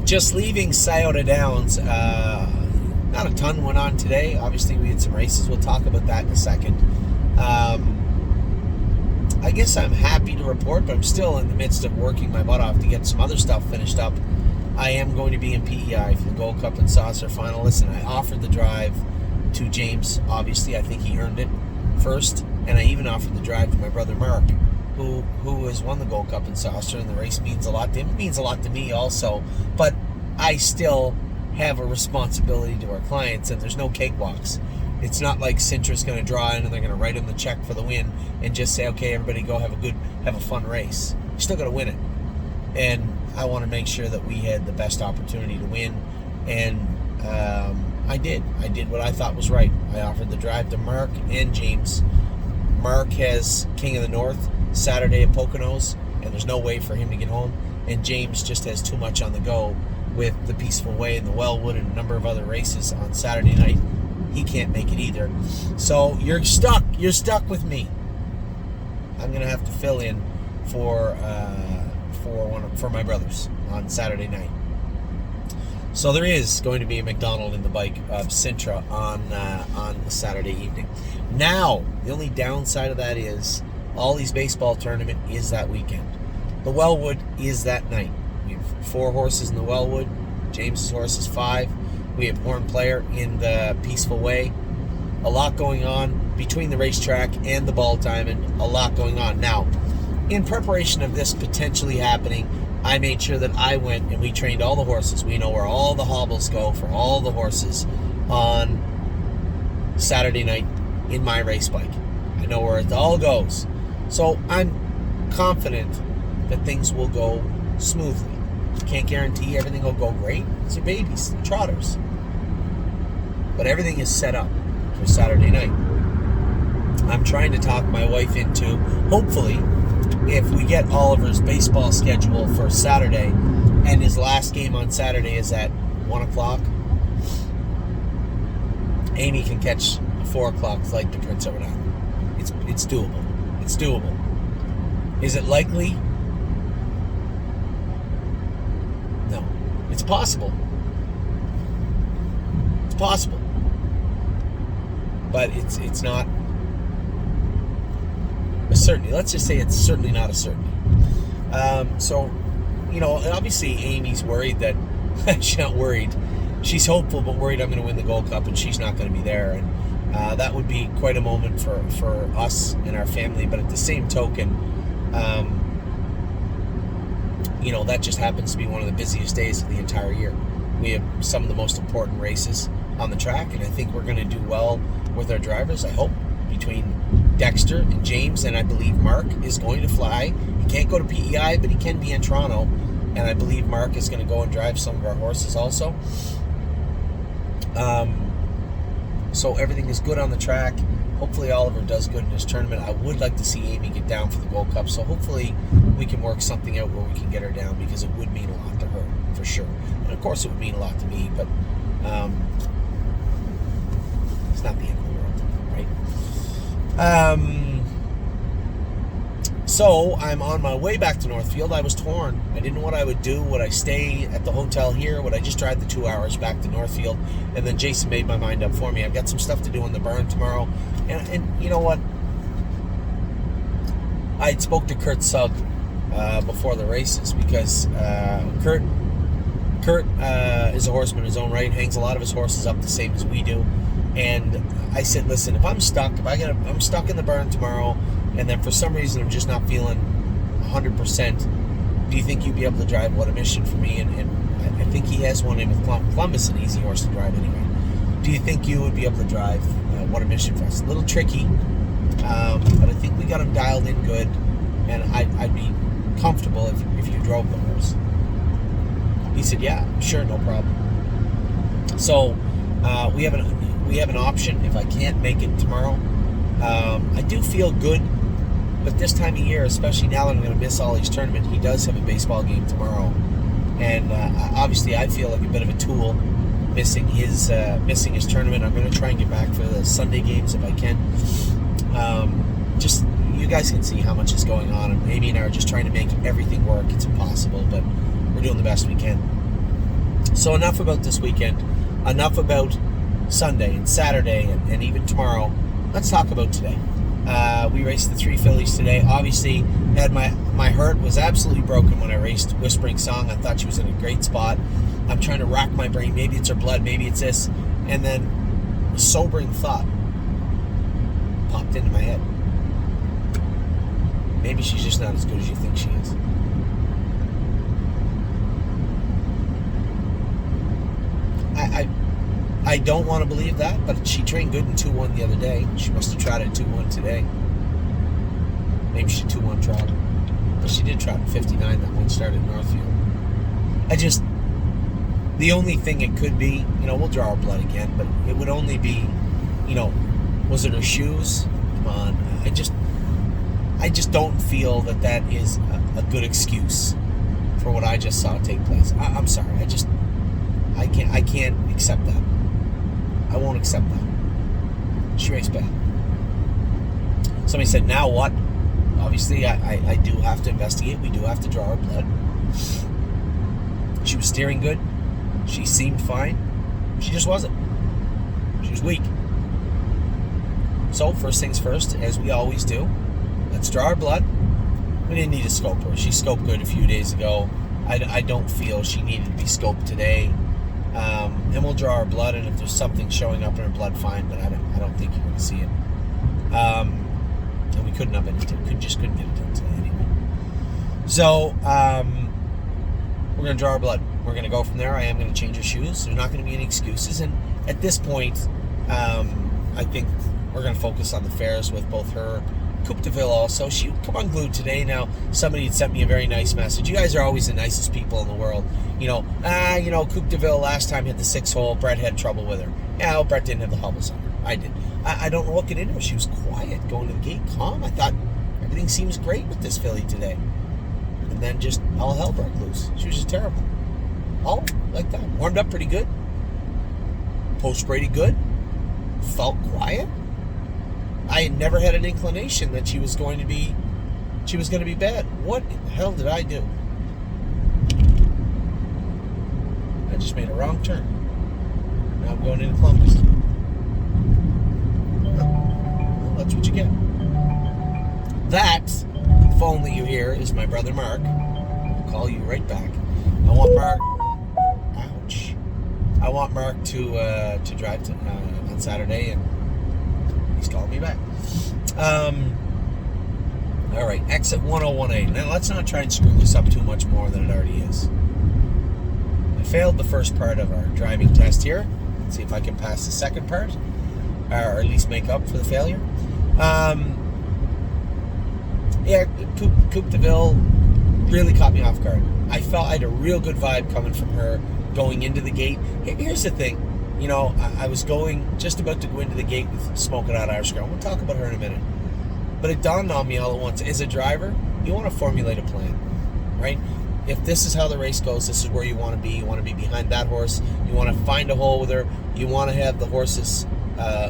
Just leaving Scioto Downs, not a ton went on today. Obviously, we had some races. We'll talk about that in a second. I guess I'm happy to report, but I'm still in the midst of working my butt off to get some other stuff finished up. I am going to be in PEI for the Gold Cup and Saucer final. Listen, I offered the drive to James. Obviously, I think he earned it first, and I even offered the drive to my brother Mark, who has won the Gold Cup and Saucer, and the race means a lot to him. It means a lot to me also, but I still have a responsibility to our clients, and there's no cakewalks. It's not like Sintra's going to draw in and they're going to write him the check for the win and just say, okay, everybody go have a fun race. You still got to win it. And I want to make sure that we had the best opportunity to win. And I did. I did what I thought was right. I offered the drive to Mark and James. Mark has King of the North Saturday at Poconos, and there's no way for him to get home. And James just has too much on the go with the Peaceful Way and the Wellwood and a number of other races on Saturday night. He can't make it either. So you're stuck. You're stuck with me. I'm going to have to fill in for my brothers on Saturday night. So there is going to be a McDonald in the bike of Sintra on the Saturday evening. Now, the only downside of that is all these baseball tournament is that weekend. The Wellwood is that night. We have 4 horses in the Wellwood. James's horse is 5. We have Horn Player in the Peaceful Way. A lot going on between the racetrack and the Ball Diamond. A lot going on. Now, in preparation of this potentially happening, I made sure that I went and we trained all the horses. We know where all the hobbles go for all the horses on Saturday night in my race bike. I know where it all goes. So I'm confident that things will go smoothly. Can't guarantee everything will go great. These are babies, they're trotters. But everything is set up for Saturday night. I'm trying to talk my wife into, hopefully, if we get Oliver's baseball schedule for Saturday and his last game on Saturday is at 1 o'clock, Amy can catch a 4 o'clock flight to Prince Edward Island. It's doable. It's doable. Is it likely? No. It's possible. It's possible. But it's not a certainty. Let's just say it's certainly not a certainty. So, obviously Amy's worried that she's not worried. She's hopeful but worried I'm going to win the Gold Cup and she's not going to be there. And that would be quite a moment for us and our family. But at the same token, that just happens to be one of the busiest days of the entire year. We have some of the most important races on the track, and I think we're going to do well with our drivers, I hope, between Dexter and James, and I believe Mark is going to fly. He can't go to PEI, but he can be in Toronto, and I believe Mark is going to go and drive some of our horses also. So everything is good on the track. Hopefully Oliver does good in his tournament. I would like to see Amy get down for the Gold Cup, so hopefully we can work something out where we can get her down, because it would mean a lot to her, for sure. And of course it would mean a lot to me, but it's not the end of the world, right? So I'm on my way back to Northfield. I was torn. I didn't know what I would do. Would I stay at the hotel here? Would I just drive the 2 hours back to Northfield? And then Jason made my mind up for me. I've got some stuff to do in the barn tomorrow. And you know what? I had spoke to Kurt Sugg before the races, because Kurt is a horseman in his own right, hangs a lot of his horses up the same as we do. And I said, listen, if I'm stuck, I'm stuck in the barn tomorrow, and then for some reason I'm just not feeling 100%, do you think you'd be able to drive What a Mission for me? And I think he has one in with Columbus, an easy horse to drive anyway. Do you think you would be able to drive What a Mission for us? A little tricky, but I think we got him dialed in good, and I'd be comfortable if you drove the horse. He said, yeah, sure, no problem. So we have an option if I can't make it tomorrow. I do feel good, but this time of year, especially now that I'm going to miss Ollie's tournament, he does have a baseball game tomorrow, and obviously I feel like a bit of a tool missing his tournament. I'm going to try and get back for the Sunday games if I can. Just you guys can see how much is going on, and Amy and I are just trying to make everything work. It's impossible, but we're doing the best we can. So enough about this weekend. Enough about Sunday and Saturday and even tomorrow. Let's talk about today. We raced the 3 fillies today. Obviously, had my heart was absolutely broken when I raced Whispering Song. I thought she was in a great spot. I'm trying to rack my brain. Maybe it's her blood. Maybe it's this. And then a sobering thought popped into my head. Maybe she's just not as good as you think she is. I don't want to believe that, but she trained good in 2-1 the other day. She must have tried at 2-1 today. Maybe she 2-1 trot. But she did trot in 59 that one start at Northfield. The only thing it could be, we'll draw our blood again, but it would only be, was it her shoes? Come on. I just don't feel that is a good excuse for what I just saw take place. I'm sorry. I can't accept that. I won't accept that. She raced bad. Somebody said, now what? Obviously, I do have to investigate. We do have to draw our blood. She was steering good. She seemed fine. She just wasn't. She was weak. So, first things first, as we always do, let's draw our blood. We didn't need to scope her. She scoped good a few days ago. I don't feel she needed to be scoped today. And we'll draw our blood, and if there's something showing up in her blood, fine, but I don't think you're going to see it. And we couldn't get it done today anyway. So, we're going to draw our blood. We're going to go from there. I am going to change her shoes. There's not going to be any excuses. And at this point, I think we're going to focus on the fares with both her. Coupe de Ville also. She come unglued today. Now, somebody had sent me a very nice message. You guys are always the nicest people in the world. Coupe de Ville last time hit the 6-hole. Brett had trouble with her. Yeah, well, Brett didn't have the hubbles on her. I did. I don't know what get into her. She was quiet going to the gate, calm. I thought everything seems great with this filly today. And then just all hell broke loose. She was just terrible. All like that. Warmed up pretty good. Post-Brady good. Felt quiet. I had never had an inclination that she was going to be bad. What in the hell did I do? I just made a wrong turn. Now I'm going into Columbus. Well, that's what you get. That phone that you hear is my brother Mark. I'll call you right back. I want Mark. Ouch. I want Mark to drive on Saturday, and he's calling me back. All right, exit 1018. Now, let's not try and screw this up too much more than it already is. I failed the first part of our driving test here. Let's see if I can pass the second part, or at least make up for the failure. Coupe de Ville really caught me off guard. I felt I had a real good vibe coming from her going into the gate. Here's the thing. I was just about to go into the gate with Smoking Hot Irish Girl. We'll talk about her in a minute. But it dawned on me all at once. As a driver, you want to formulate a plan, right? If this is how the race goes, this is where you want to be. You want to be behind that horse. You want to find a hole with her. You want to have the horses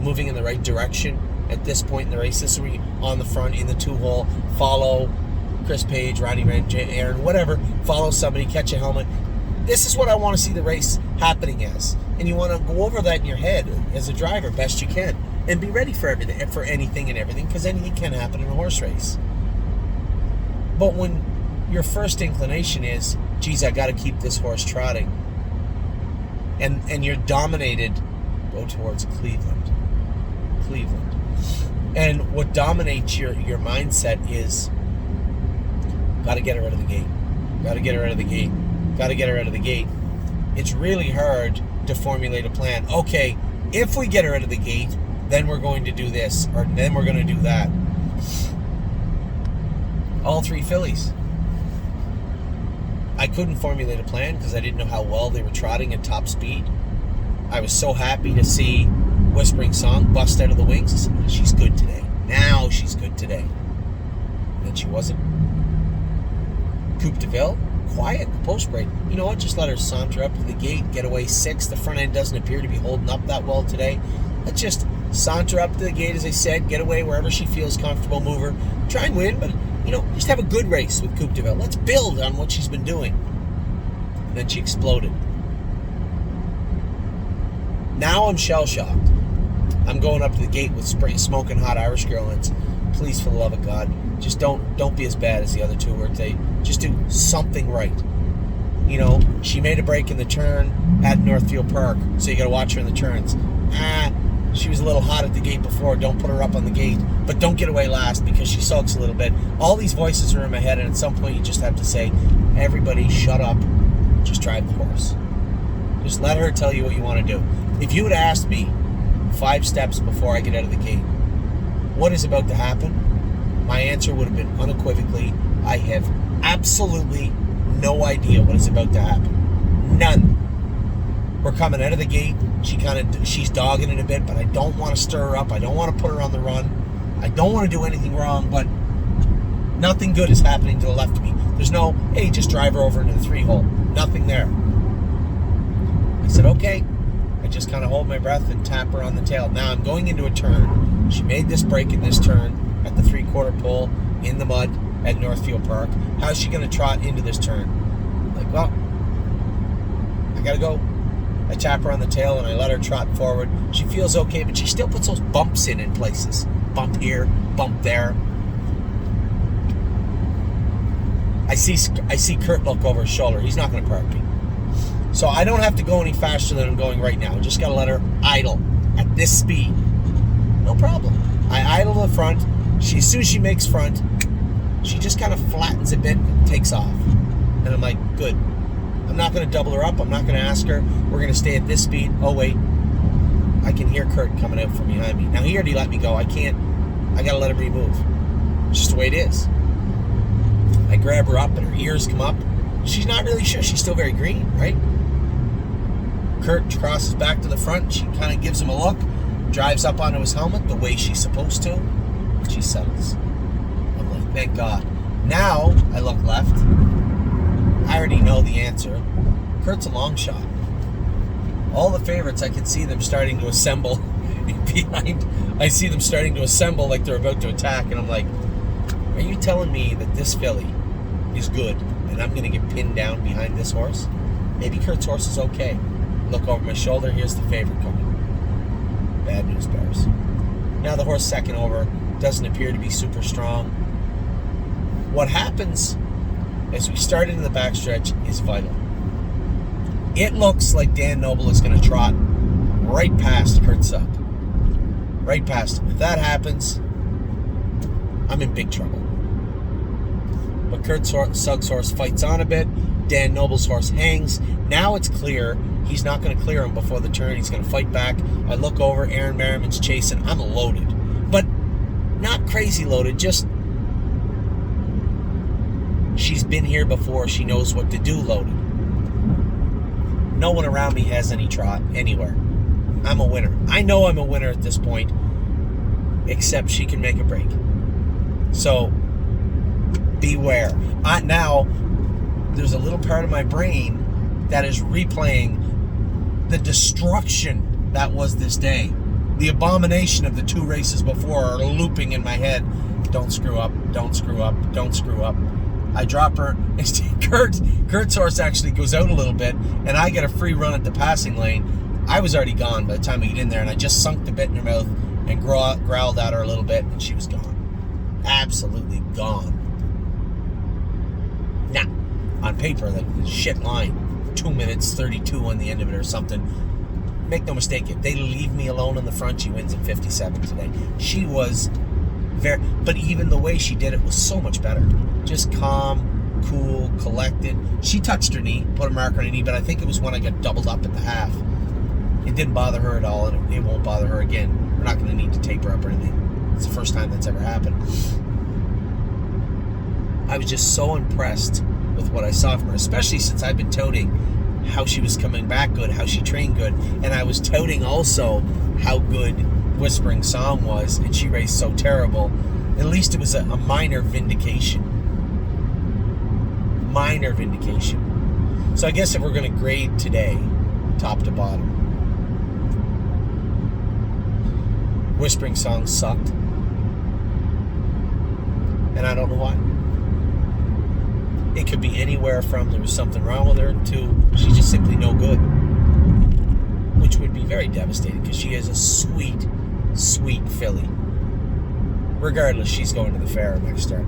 moving in the right direction at this point in the race. This is where you, on the front, in the 2-hole, follow Chris Page, Ronnie Rand, Aaron, whatever. Follow somebody, catch a helmet. This is what I want to see the race happening as. And you want to go over that in your head as a driver best you can. And be ready for everything, for anything and everything, because anything can happen in a horse race. But when your first inclination is, geez, I got to keep this horse trotting, and you're dominated, go towards Cleveland. And what dominates your mindset is, got to get her out of the gate. Got to get her out of the gate. Got to get her out of the gate. It's really hard to formulate a plan. Okay, if we get her out of the gate, then we're going to do this, or then we're going to do that. All 3 fillies. I couldn't formulate a plan because I didn't know how well they were trotting at top speed. I was so happy to see Whispering Song bust out of the wings. I said, she's good today. Now she's good today. And then she wasn't. Coupe de Ville, quiet, post-break. You know what? Just let her saunter up to the gate, get away 6. The front end doesn't appear to be holding up that well today. Let's just saunter up to the gate, as I said, get away wherever she feels comfortable, move her. Try and win, but, just have a good race with Coupe de Ville. Let's build on what she's been doing. And then she exploded. Now I'm shell-shocked. I'm going up to the gate with smoking hot Irish Girl, and it's, please, for the love of God, just don't be as bad as the other two, where they just do something right. You know, she made a break in the turn at Northfield Park, so you got to watch her in the turns. She was a little hot at the gate before. Don't put her up on the gate, but don't get away last because she sulks a little bit. All these voices are in my head, and at some point you just have to say, everybody shut up, just drive the horse. Just let her tell you what you want to do. If you had asked me 5 steps before I get out of the gate, what is about to happen? My answer would have been unequivocally, I have absolutely no idea what is about to happen. None. We're coming out of the gate. She's dogging it a bit, but I don't want to stir her up. I don't want to put her on the run. I don't want to do anything wrong, but nothing good is happening to the left of me. There's no, hey, just drive her over into the 3-hole. Nothing there. I said, okay. I just kind of hold my breath and tap her on the tail. Now I'm going into a turn. She made this break in this turn at the 3/4 pole in the mud at Northfield Park. How's she going to trot into this turn? I'm like, well, I got to go. I tap her on the tail and I let her trot forward. She feels okay, but she still puts those bumps in places. Bump here, bump there. I see Kurt look over his shoulder. He's not going to park me. So I don't have to go any faster than I'm going right now. I just got to let her idle at this speed. No problem. I idle to the front. As soon as she makes front, she just kind of flattens a bit and takes off. And I'm like, good. I'm not going to double her up. I'm not going to ask her. We're going to stay at this speed. Oh, wait. I can hear Kurt coming out from behind me. Now, he already let me go. I got to let him remove. It's just the way it is. I grab her up and her ears come up. She's not really sure. She's still very green, right? Kurt crosses back to the front. She kind of gives him a look, drives up onto his helmet the way she's supposed to. She settles. I'm like, thank God. Now I look left. I already know the answer. Kurt's a long shot. All the favorites, I can see them starting to assemble behind. I see them starting to assemble like they're about to attack, and I'm like, are you telling me that this filly is good and I'm going to get pinned down behind this horse? Maybe Kurt's horse is okay. Look over my shoulder. Here's the favorite coming. Bad news bears. Now the horse second over doesn't appear to be super strong. What happens as we start into the backstretch is vital. It looks like Dan Noble is going to trot right past Kurt Sugg. Right past him. If that happens, I'm in big trouble. But Kurt Sugg's horse fights on a bit. Dan Noble's horse hangs. Now it's clear he's not going to clear him before the turn. He's going to fight back. I look over. Aaron Merriman's chasing. I'm loaded. But not crazy loaded. Just she's been here before. She knows what to do loaded. No one around me has any trot anywhere. I'm a winner. I know I'm a winner at this point, except she can make a break. So beware. Now there's a little part of my brain that is replaying the destruction that was this day. The abomination of the 2 races before are looping in my head. Don't screw up. Don't screw up. Don't screw up. I drop her. Kurt's horse actually goes out a little bit, and I get a free run at the passing lane. I was already gone by the time we get in there, and I just sunk the bit in her mouth and growled at her a little bit, and she was gone. Absolutely gone. Now, on paper, the shit line, 2 minutes 32 on the end of it or something. Make no mistake, if they leave me alone in the front, she wins in 57 today. She was but even the way she did it was so much better. Just calm, cool, collected. She touched her knee, put a mark on her knee, but I think it was when I got doubled up at the half. It didn't bother her at all, and it won't bother her again. We're not going to need to tape her up or anything. It's the first time that's ever happened. I was just so impressed with what I saw from her, especially since I've been touting how she was coming back good, how she trained good, and I was touting also how good Whispering Psalm was, and she raced so terrible. At least it was a minor vindication. Minor vindication. So I guess if we're going to grade today, top to bottom, Whispering Song sucked. And I don't know why. It could be anywhere from there was something wrong with her to she's just simply no good. Which would be very devastated because she is a sweet, sweet filly. Regardless, she's going to the fair next start.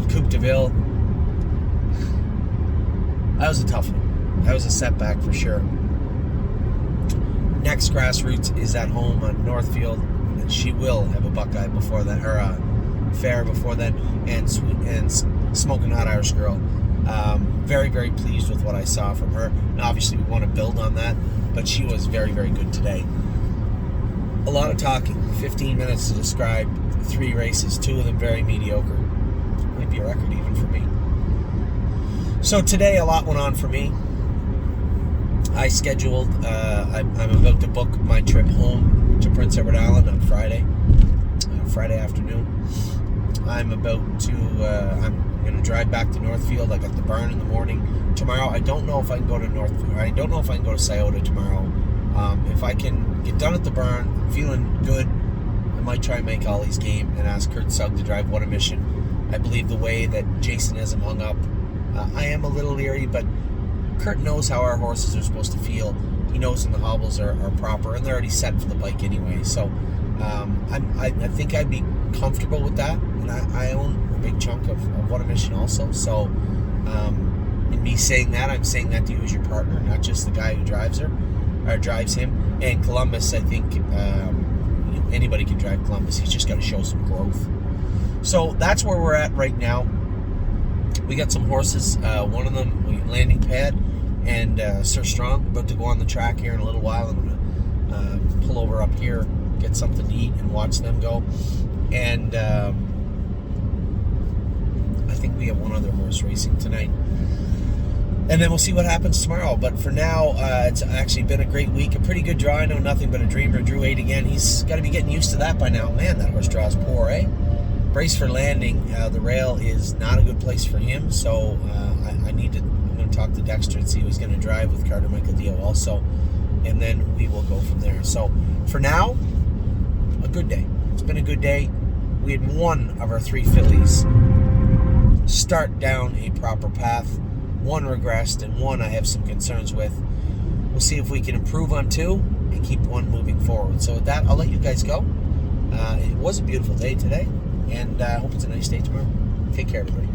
Coupe de Ville. That was a tough one. That was a setback for sure. Next grassroots is at home on Northfield, and she will have a Buckeye before that, or a fair before that, and Smoking Hot Irish Girl. Very, very pleased with what I saw from her. And obviously, we want to build on that, but she was very, very good today. A lot of talking. 15 minutes to describe 3 races, 2 of them very mediocre. Might be a record even for me. So today, a lot went on for me. I scheduled, I'm about to book my trip home to Prince Edward Island on Friday afternoon. I'm going to drive back to Northfield. I got the barn in the morning. Tomorrow, I don't know if I can go to Northfield. I don't know if I can go to Scioto tomorrow. If I can get done at the barn, I'm feeling good, I might try and make Ollie's game and ask Kurt Sugg to drive What a Mission. I believe the way that Jason has him hung up, I am a little leery, but Kurt knows how our horses are supposed to feel. He knows when the hobbles are proper, and they're already set for the bike anyway. So I think I'd be comfortable with that, and I own a big chunk of What a Mission also. So in me saying that, I'm saying that to you as your partner, not just the guy who drives her or drives him. And Columbus, I think anybody can drive Columbus. He's just got to show some growth. So that's where we're at right now. We got some horses. One of them, Landing Pad and Sir Strong, about to go on the track here in a little while. I'm going to pull over up here, get something to eat, and watch them go. And I think we have one other horse racing tonight. And then we'll see what happens tomorrow. But for now, it's actually been a great week. A pretty good draw. I know nothing but a dreamer. Drew 8 again. He's got to be getting used to that by now. Man, that horse draws poor, eh? Brace for Landing. The rail is not a good place for him. So I'm going to talk to Dexter and see who he's going to drive with Carter Michael Dio also. And then we will go from there. So for now, a good day. It's been a good day. We had one of our 3 fillies start down a proper path. One regressed, and one I have some concerns with. We'll see if we can improve on 2 and keep one moving forward. So with that, I'll let you guys go. It was a beautiful day today, and I hope it's a nice day tomorrow. Take care, everybody.